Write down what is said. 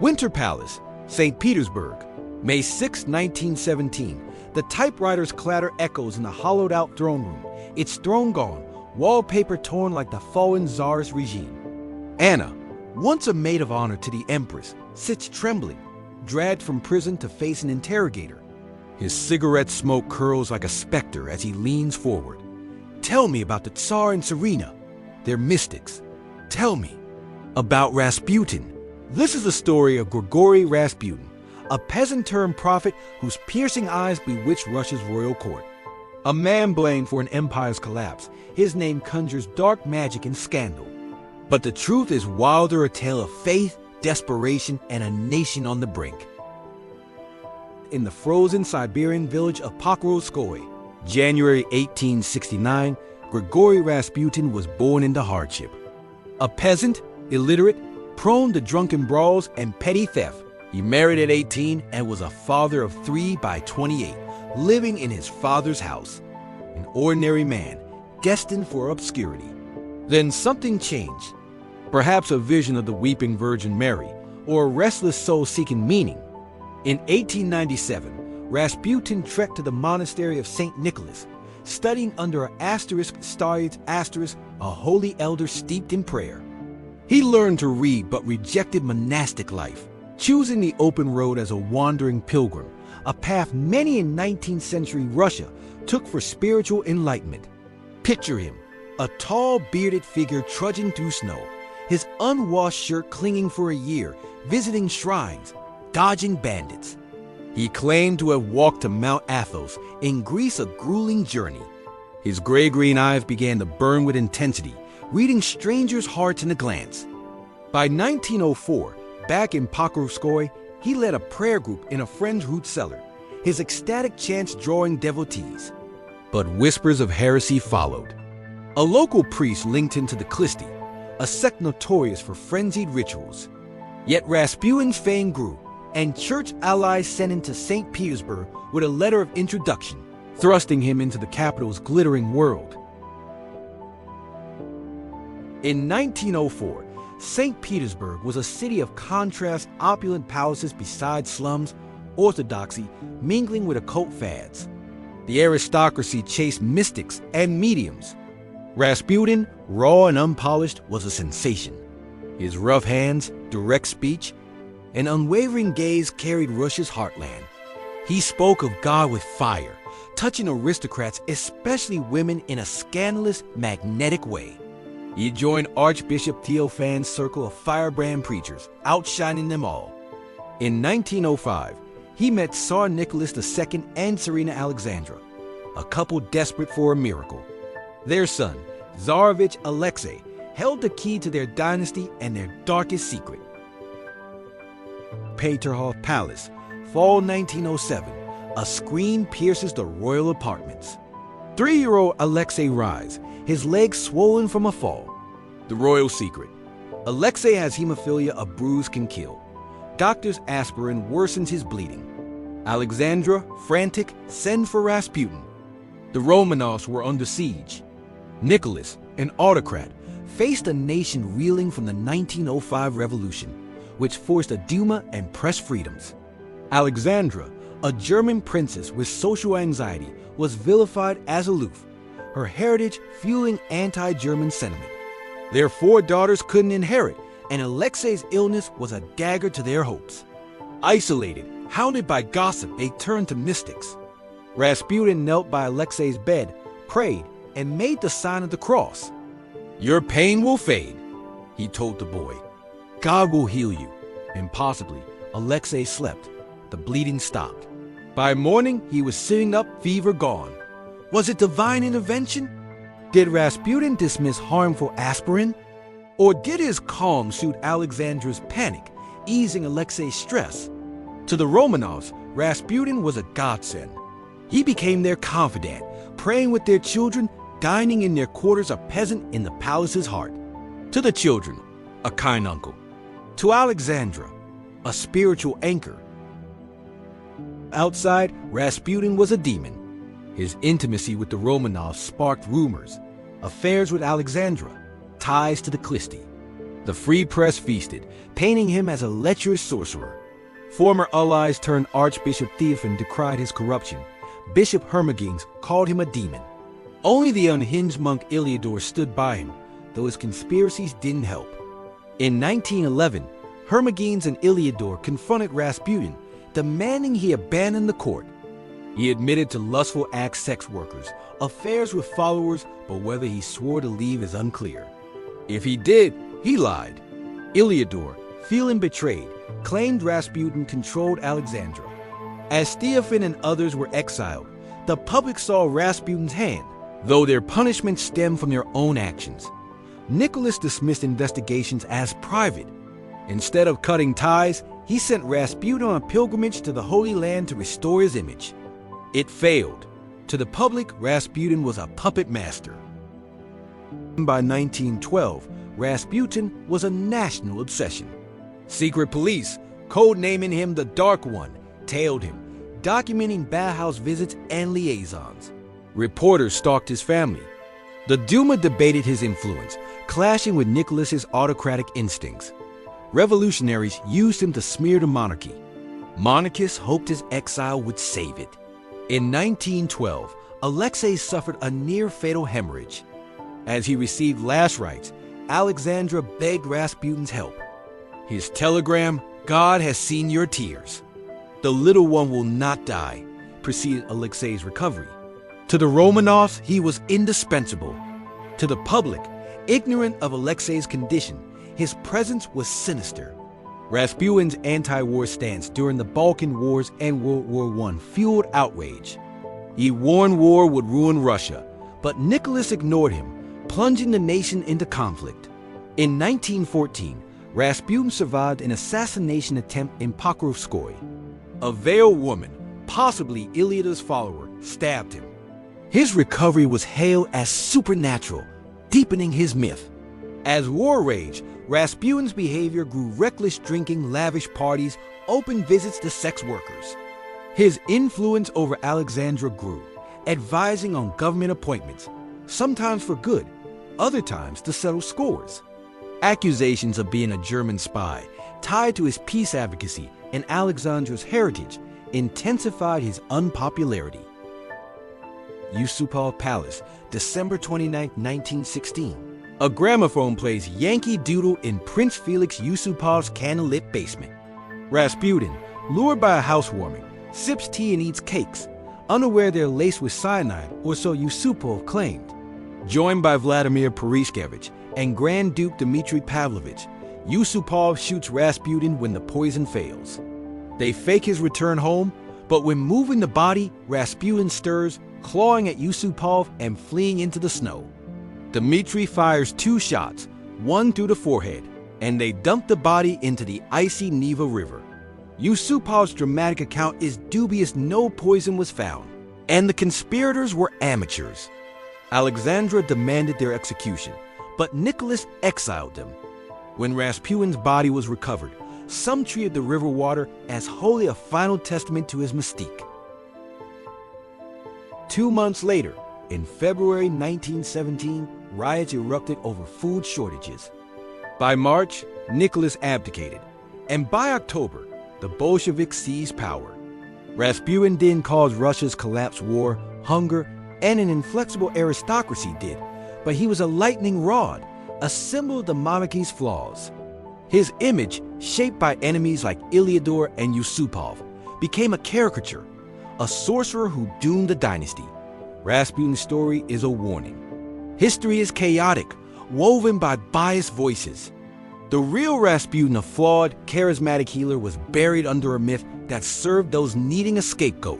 Winter Palace, St. Petersburg, May 6, 1917. The typewriter's clatter echoes in the hollowed-out throne room, its throne gone, wallpaper torn like the fallen czar's regime. Anna, once a maid of honor to the Empress, sits trembling, dragged from prison to face an interrogator. His cigarette smoke curls like a specter as he leans forward. Tell me about the Tsar and Serena. They're mystics. Tell me about Rasputin. This is the story of Grigori Rasputin, a peasant-turned-prophet whose piercing eyes bewitch Russia's royal court. A man blamed for an empire's collapse, his name conjures dark magic and scandal. But the truth is wilder, a tale of faith, desperation, and a nation on the brink. In the frozen Siberian village of Pokrovskoye, January 1869, Grigori Rasputin was born into hardship. A peasant, illiterate, prone to drunken brawls and petty theft, he married at 18 and was a father of 3 by 28, living in his father's house. An ordinary man, destined for obscurity. Then something changed. Perhaps a vision of the weeping Virgin Mary, or a restless soul seeking meaning. In 1897, Rasputin trekked to the monastery of St. Nicholas, studying under a a holy elder steeped in prayer. He learned to read but rejected monastic life, choosing the open road as a wandering pilgrim, a path many in 19th century Russia took for spiritual enlightenment. Picture him, a tall, bearded figure trudging through snow, his unwashed shirt clinging for a year, visiting shrines, dodging bandits. He claimed to have walked to Mount Athos, in Greece, a grueling journey. His gray-green eyes began to burn with intensity, reading strangers' hearts in a glance. By 1904, back in Pokrovskoye, he led a prayer group in a friend's root cellar, his ecstatic chants drawing devotees. But whispers of heresy followed. A local priest linked him to the Klisti, a sect notorious for frenzied rituals. Yet Rasputin's fame grew, and church allies sent him to St. Petersburg with a letter of introduction, thrusting him into the capital's glittering world. In 1904, St. Petersburg was a city of contrast, opulent palaces beside slums, orthodoxy mingling with occult fads. The aristocracy chased mystics and mediums. Rasputin, raw and unpolished, was a sensation. His rough hands, direct speech, and unwavering gaze carried Russia's heartland. He spoke of God with fire, touching aristocrats, especially women, in a scandalous, magnetic way. He joined Archbishop Theophan's circle of firebrand preachers, outshining them all. In 1905, he met Tsar Nicholas II and Serena Alexandra, a couple desperate for a miracle. Their son, Tsarevich Alexei, held the key to their dynasty and their darkest secret. Peterhof Palace, fall 1907, a scream pierces the royal apartments. 3-year-old Alexei rise, his legs swollen from a fall. The royal secret. Alexei has hemophilia, a bruise can kill. Doctor's aspirin worsens his bleeding. Alexandra, frantic, send for Rasputin. The Romanovs were under siege. Nicholas, an autocrat, faced a nation reeling from the 1905 revolution, which forced a Duma and press freedoms. Alexandra, a German princess with social anxiety, was vilified as aloof, her heritage fueling anti-German sentiment. Their 4 daughters couldn't inherit, and Alexei's illness was a dagger to their hopes. Isolated, hounded by gossip, they turned to mystics. Rasputin knelt by Alexei's bed, prayed, and made the sign of the cross. "Your pain will fade," he told the boy. "God will heal you." And possibly, Alexei slept. The bleeding stopped. By morning, he was sitting up, fever gone. Was it divine intervention? Did Rasputin dismiss harmful aspirin? Or did his calm suit Alexandra's panic, easing Alexei's stress? To the Romanovs, Rasputin was a godsend. He became their confidant, praying with their children, dining in their quarters, a peasant in the palace's heart. To the children, a kind uncle. To Alexandra, a spiritual anchor. Outside, Rasputin was a demon. His intimacy with the Romanovs sparked rumors, affairs with Alexandra, ties to the Klisti. The free press feasted, painting him as a lecherous sorcerer. Former allies turned Archbishop Theophan decried his corruption. Bishop Hermogenes called him a demon. Only the unhinged monk Iliador stood by him, though his conspiracies didn't help. In 1911, Hermogenes and Iliador confronted Rasputin, demanding he abandon the court. He admitted to lustful sex workers, affairs with followers, but whether he swore to leave is unclear. If he did, he lied. Iliador, feeling betrayed, claimed Rasputin controlled Alexandria. As Theophan and others were exiled, the public saw Rasputin's hand, though their punishment stemmed from their own actions. Nicholas dismissed investigations as private. Instead of cutting ties, he sent Rasputin on a pilgrimage to the Holy Land to restore his image. It failed. To the public, Rasputin was a puppet master. By 1912, Rasputin was a national obsession. Secret police, codenaming him the Dark One, tailed him, documenting bathhouse visits and liaisons. Reporters stalked his family. The Duma debated his influence, clashing with Nicholas's autocratic instincts. Revolutionaries used him to smear the monarchy. Monarchists hoped his exile would save it. In 1912, Alexei suffered a near-fatal hemorrhage. As he received last rites, Alexandra begged Rasputin's help. His telegram, "God has seen your tears. The little one will not die," preceded Alexei's recovery. To the Romanovs, he was indispensable. To the public, ignorant of Alexei's condition, his presence was sinister. Rasputin's anti-war stance during the Balkan Wars and World War I fueled outrage. He warned war would ruin Russia, but Nicholas ignored him, plunging the nation into conflict. In 1914, Rasputin survived an assassination attempt in Pokrovskoye. A veiled woman, possibly Iliador's follower, stabbed him. His recovery was hailed as supernatural, deepening his myth. As war raged, Rasputin's behavior grew: reckless drinking, lavish parties, open visits to sex workers. His influence over Alexandra grew, advising on government appointments, sometimes for good, other times to settle scores. Accusations of being a German spy, tied to his peace advocacy and Alexandra's heritage, intensified his unpopularity. Yusupov Palace, December 29, 1916. A gramophone plays Yankee Doodle in Prince Felix Yusupov's candlelit basement. Rasputin, lured by a housewarming, sips tea and eats cakes, unaware they're laced with cyanide, or so Yusupov claimed. Joined by Vladimir Purishkevich and Grand Duke Dmitry Pavlovich, Yusupov shoots Rasputin when the poison fails. They fake his return home, but when moving the body, Rasputin stirs, clawing at Yusupov and fleeing into the snow. Dmitry fires 2 shots, one through the forehead, and they dump the body into the icy Neva River. Yusupov's dramatic account is dubious. No poison was found, and the conspirators were amateurs. Alexandra demanded their execution, but Nicholas exiled them. When Rasputin's body was recovered, some treated the river water as wholly a final testament to his mystique. 2 months later, in February 1917, riots erupted over food shortages. By March, Nicholas abdicated, and by October, the Bolsheviks seized power. Rasputin didn't cause Russia's collapse, war, hunger, and an inflexible aristocracy did, but he was a lightning rod, a symbol of the monarchy's flaws. His image, shaped by enemies like Iliador and Yusupov, became a caricature, a sorcerer who doomed the dynasty. Rasputin's story is a warning. History is chaotic, woven by biased voices. The real Rasputin, a flawed, charismatic healer, was buried under a myth that served those needing a scapegoat.